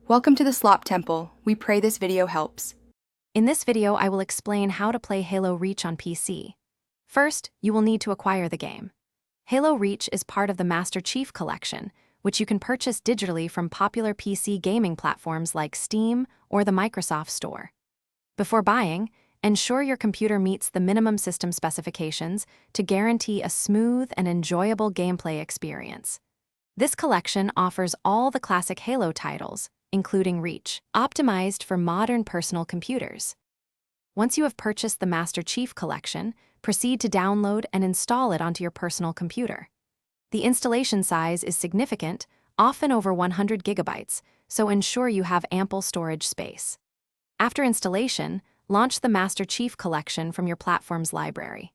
Welcome to the Slop Temple. We pray this video helps. In this video, I will explain how to play Halo Reach on PC. First, you will need to acquire the game. Halo Reach is part of the Master Chief Collection, which you can purchase digitally from popular PC gaming platforms like Steam or the Microsoft Store. Before buying, ensure your computer meets the minimum system specifications to guarantee a smooth and enjoyable gameplay experience. This collection offers all the classic Halo titles, including Reach, optimized for modern personal computers. Once you have purchased the Master Chief Collection, proceed to download and install it onto your personal computer. The installation size is significant, often over 100 gigabytes, so ensure you have ample storage space. After installation, launch the Master Chief Collection from your platform's library.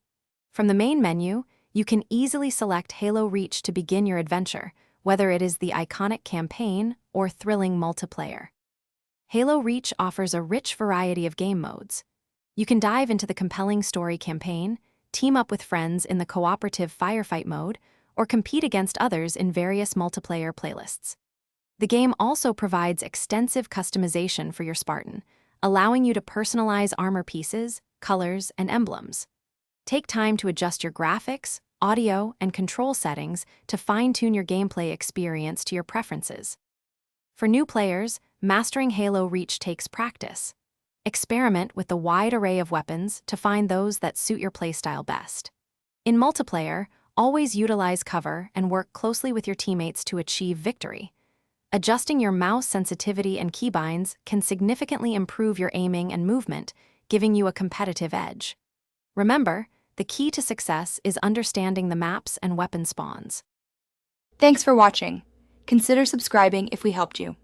From the main menu, you can easily select Halo Reach to begin your adventure, whether it is the iconic campaign or thrilling multiplayer. Halo Reach offers a rich variety of game modes. You can dive into the compelling story campaign, team up with friends in the cooperative firefight mode, or compete against others in various multiplayer playlists. The game also provides extensive customization for your Spartan, allowing you to personalize armor pieces, colors, and emblems. Take time to adjust your graphics, audio, and control settings to fine-tune your gameplay experience to your preferences. For new players, mastering Halo Reach takes practice. Experiment with the wide array of weapons to find those that suit your playstyle best. In multiplayer, always utilize cover and work closely with your teammates to achieve victory. Adjusting your mouse sensitivity and keybinds can significantly improve your aiming and movement, giving you a competitive edge. Remember, the key to success is understanding the maps and weapon spawns. Thanks for watching. Consider subscribing if we helped you.